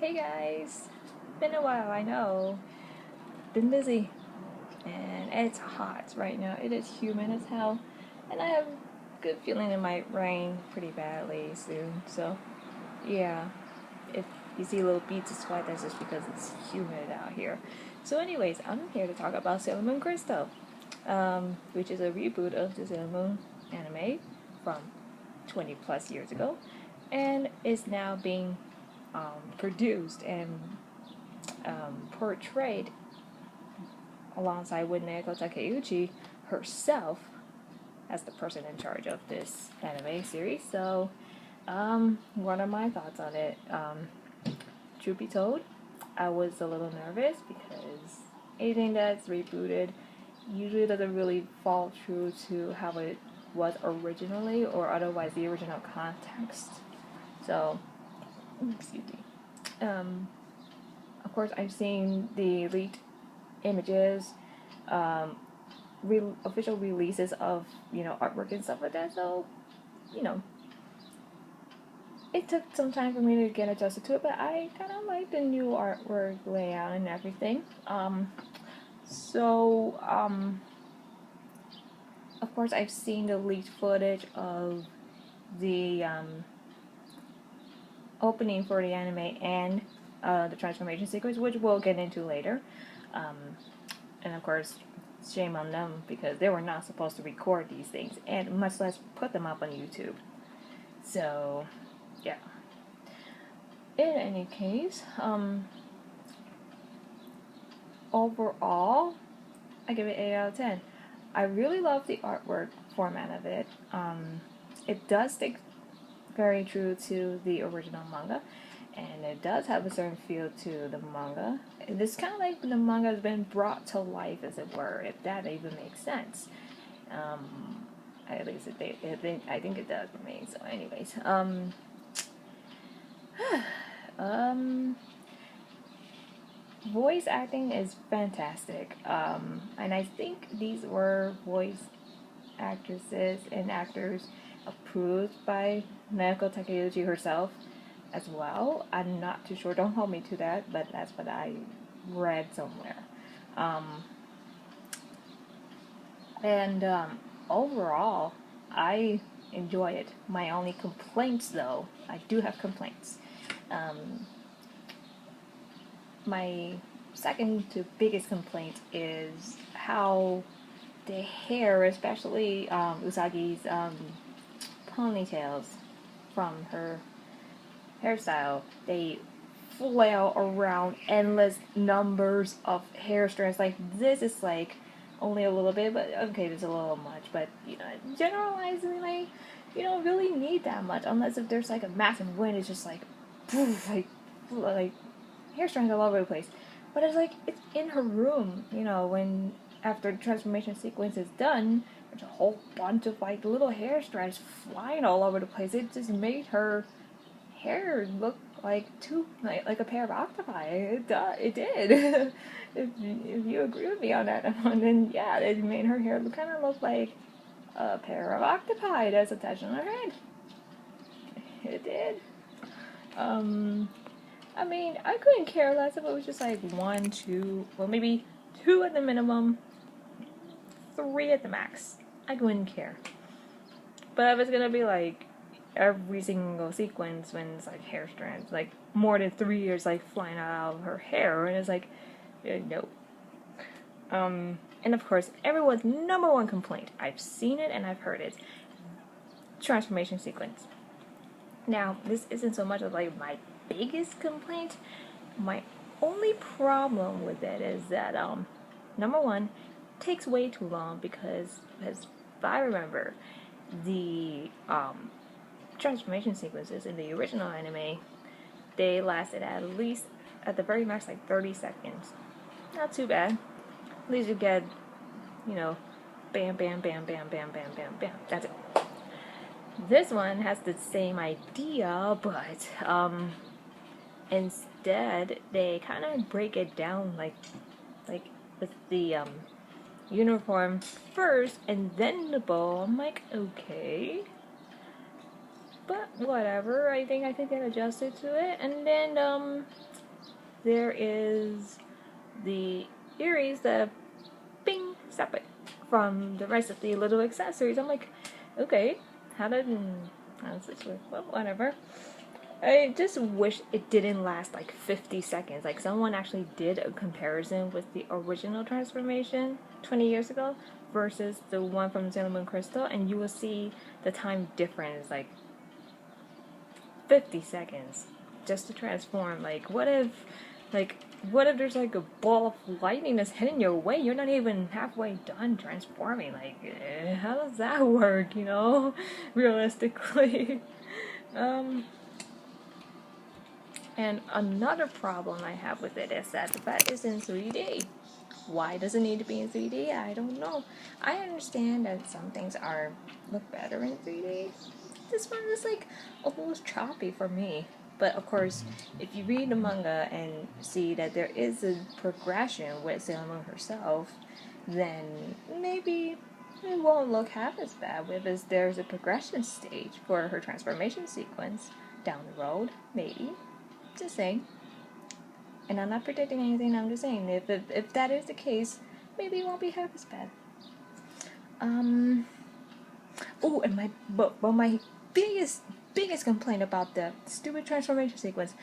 Hey guys, been a while, I know. Been busy, and it's hot right now. It is humid as hell, and I have a good feeling it might rain pretty badly soon. So, yeah, if you see little beads of sweat, that's just because it's humid out here. So, anyways, I'm here to talk about Sailor Moon Crystal, which is a reboot of the Sailor Moon anime from 20 plus years ago, and is now being produced and portrayed alongside with NicoNico herself as the person in charge of this anime series. So, what are my thoughts on it? Truth be told, I was a little nervous because anything that's rebooted usually doesn't really fall true to how it was originally, or otherwise the original context. So, excuse me. Of course, I've seen the leaked images, um, official releases of artwork and stuff like that. So, you know, it took some time for me to get adjusted to it, but I kind of like the new artwork layout and everything. Of course, I've seen the leaked footage of the opening for the anime and the transformation sequence, which we'll get into later. And of course, shame on them because they were not supposed to record these things and much less put them up on YouTube. So, yeah. In any case, overall, I give it 8 out of 10. I really love the artwork format of it. It does stick very true to the original manga, and it does have a certain feel to the manga. It's kind of like the manga has been brought to life, as it were, if that even makes sense. At least I think it does for me. So, anyways, voice acting is fantastic, and I think these were voice actresses and actors approved by Naoko Takeuchi herself as well. I'm not too sure, don't hold me to that, but that's what I read somewhere. And overall, I enjoy it. My only complaints, though, I do have complaints. My second to biggest complaint is how the hair, especially Usagi's ponytails from her hairstyle, they flail around endless numbers of hair strands. Like, this is like only a little bit, but okay, there's a little much, but generalizingly, you don't really need that much unless if there's like a massive wind. It's just like poof, like hair strands all over the place. But it's like it's in her room, when after the transformation sequence is done, there's a whole bunch of like little hair strands flying all over the place. It just made her hair look like like a pair of octopi. It did. if you agree with me on that one, then yeah, it made her hair kind of look like a pair of octopi that's attached on her head. It did. I mean, I couldn't care less if it was just like 1, 2, well, maybe 2 at the minimum, 3 at the max. I wouldn't care. But if it's gonna be like every single sequence when it's like hair strands, like more than 3 years like flying out of her hair, and it's like, no. And of course, everyone's number one complaint, I've seen it and I've heard it, transformation sequence. Now, this isn't so much of like my biggest complaint. My only problem with it is that number one, it takes way too long because as I remember, the transformation sequences in the original anime, they lasted at least, at the very max, like 30 seconds. Not too bad. At least you get, bam, bam, bam, bam, bam, bam, bam, bam. That's it. This one has the same idea, but instead they kind of break it down like with the uniform first and then the bow. I'm like, okay, but whatever. I think I could get adjusted to it. And then there is the earrings that are bing separate from the rest of the little accessories. I'm like, okay, how does this work? Well, whatever. I just wish it didn't last like 50 seconds. Like someone actually did a comparison with the original transformation 20 years ago versus the one from Sailor Moon Crystal, and you will see the time difference, like 50 seconds just to transform. What if there's like a ball of lightning that's hitting your way? You're not even halfway done transforming. Like, how does that work, realistically? And another problem I have with it is that the fact it's in 3D. Why does it need to be in 3D? I don't know. I understand that some things look better in 3D. This one is like almost choppy for me. But of course, if you read the manga and see that there is a progression with Sailor Moon herself, then maybe it won't look half as bad if there's a progression stage for her transformation sequence down the road. Maybe. Just saying. And I'm not predicting anything, I'm just saying if that is the case, maybe it won't be half as bad. Oh, and my biggest complaint about the stupid transformation sequence,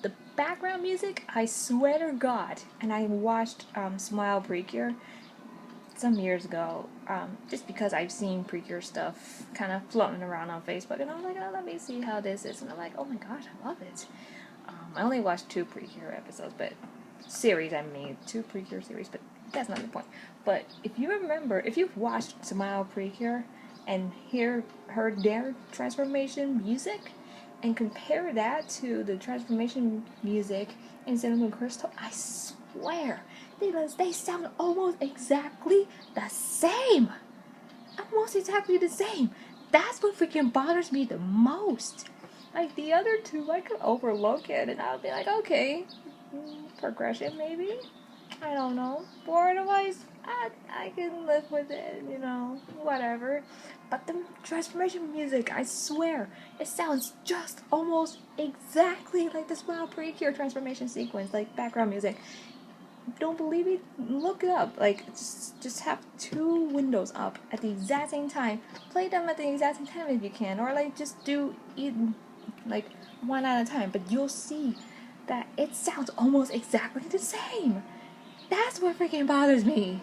the background music, I swear to God, and I watched Smile Precure some years ago, just because I've seen Precure stuff kind of floating around on Facebook, and I'm like, oh, let me see how this is, and I'm like, oh my gosh, I love it. I only watched 2 Precure episodes, but series, I mean, 2 Precure series, but that's not the point. But if you've watched Smile Precure and heard their transformation music, and compare that to the transformation music in Sailor Moon Crystal, I swear, they sound almost exactly the same. Almost exactly the same. That's what freaking bothers me the most. Like, the other two, I could overlook it, and I would be like, okay, progression maybe? I don't know. Or otherwise, I can live with it, whatever. But the transformation music, I swear, it sounds just almost exactly like the Smile Precure transformation sequence, like background music. Don't believe it? Look it up. Like, just have 2 windows up at the exact same time. Play them at the exact same time if you can, or like just do like one at a time. But you'll see that it sounds almost exactly the same. That's what freaking bothers me.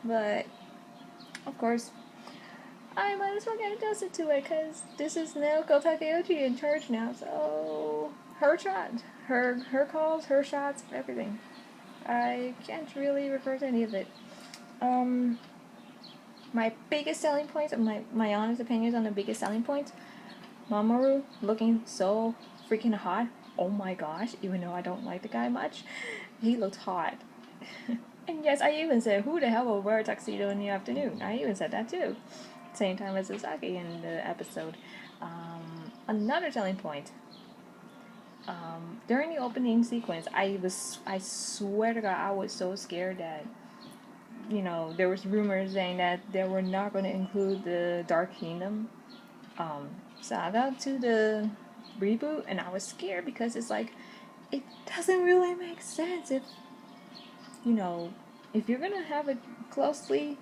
But of course, I might as well get adjusted to it, because this is Naoko Takeuchi in charge now. So her shot, her calls, her shots, everything. I can't really refer to any of it. My biggest selling points, my honest opinions on the biggest selling points, Mamoru looking so freaking hot. Oh my gosh, even though I don't like the guy much, he looked hot. And yes, I even said, who the hell will wear a tuxedo in the afternoon? I even said that too. Same time as Usagi in the episode. Another selling point. During the opening sequence, I swear to God, I was so scared that, there was rumors saying that they were not going to include the Dark Kingdom saga to the reboot, and I was scared because it's like, it doesn't really make sense if you're gonna have it closely,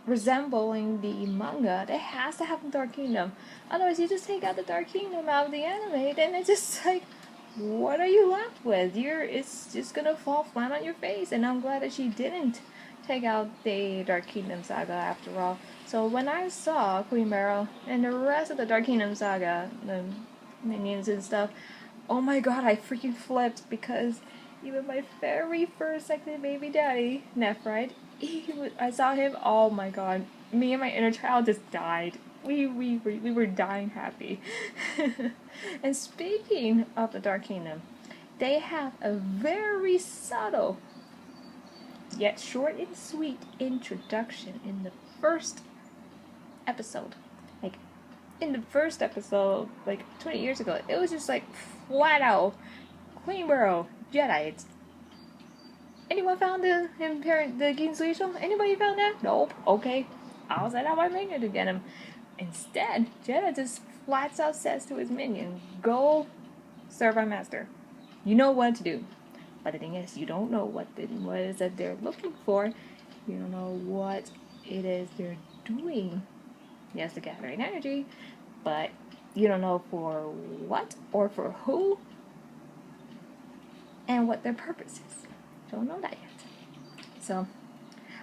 resembling the manga, it has to have the Dark Kingdom. Otherwise, you just take out the Dark Kingdom out of the anime, then it's just like, what are you left with? It's just gonna fall flat on your face, and I'm glad that she didn't take out the Dark Kingdom saga after all. So when I saw Queen Beryl and the rest of the Dark Kingdom saga, the minions and stuff, oh my god, I freaking flipped, because even my very first second baby daddy, Nephrite, I saw him, oh my god, me and my inner child just died. We were dying happy. And speaking of the Dark Kingdom, they have a very subtle yet short and sweet introduction in the first episode. Like, in the first episode, like 20 years ago, it was just like flat out Queen Beryl, Jedi. Anyone found the Ginsuisho? Anybody found that? Nope. Okay. I'll set out my minion to get him. Instead, Jedi just flats out says to his minion, go serve our master. You know what to do. But the thing is, you don't know what it is that they're looking for. You don't know what it is they're doing. Yes, to gathering energy, but you don't know for what or for who and what their purpose is. Don't know that yet. So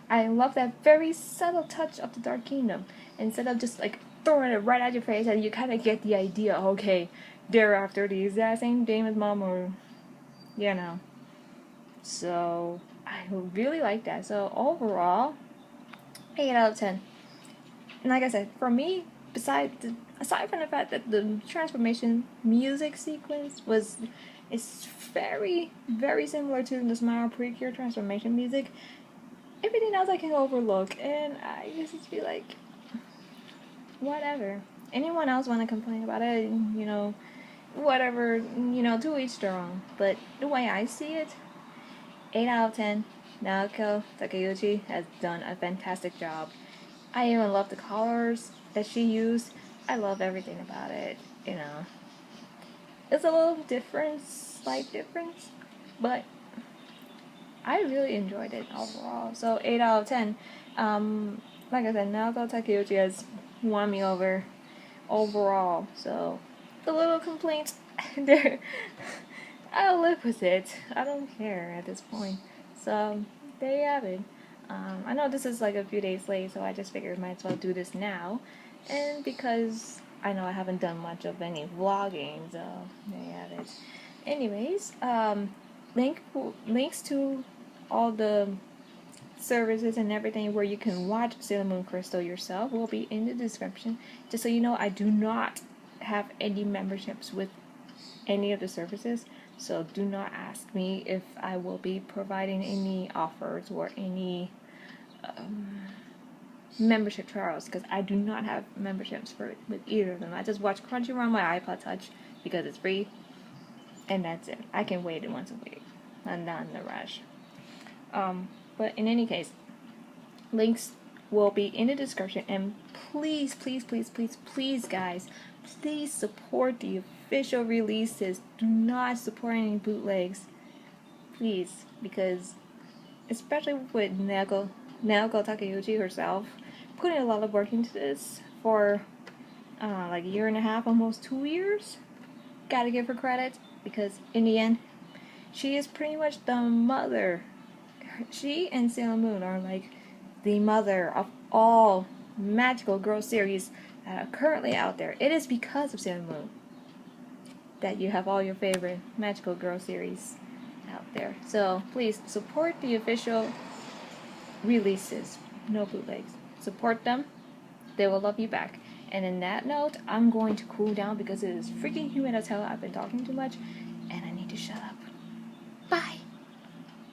I love that very subtle touch of the Dark Kingdom. Instead of just like throwing it right at your face, and you kind of get the idea. Okay, they're after the exact same Damon's mom, or you know. So I really like that. So overall, 8 out of 10. And like I said, for me, aside from the fact that the transformation music sequence is very, very similar to the Smile Precure transformation music, everything else I can overlook, and I just be like, whatever. Anyone else want to complain about it, whatever, to each their own. But the way I see it, 8 out of 10, Naoko Takeuchi has done a fantastic job. I even love the colors that she used. I love everything about it, It's a little different, slight difference, but I really enjoyed it overall. So 8 out of 10. Like I said, Naoko Takeuchi has won me over overall. So the little complaints, there, I'll live with it. I don't care at this point. So there you have it. I know this is like a few days late, so I just figured I might as well do this now. And because I know I haven't done much of any vlogging, so there you have it. Anyways, links to all the services and everything where you can watch Sailor Moon Crystal yourself will be in the description. Just so you know, I do not have any memberships with any of the services, so do not ask me if I will be providing any offers or any membership trials, because I do not have memberships with either of them. I just watch Crunchyroll on my iPod Touch because it's free, and that's it. I can wait once a week. I'm not in a rush. But in any case, links will be in the description, and please, please, please, please, please, guys, please support the official releases. Do not support any bootlegs, please, because especially with Naoko Takeuchi herself putting a lot of work into this for like a year and a half, almost 2 years. Gotta give her credit, because in the end, she is pretty much the mother. She and Sailor Moon are like the mother of all magical girl series that are currently out there. It is because of Sailor Moon that you have all your favorite magical girl series out there. So please support the official releases. No bootlegs. Support them. They will love you back. And in that note, I'm going to cool down because it is freaking humid as hell. I've been talking too much and I need to shut up. Bye!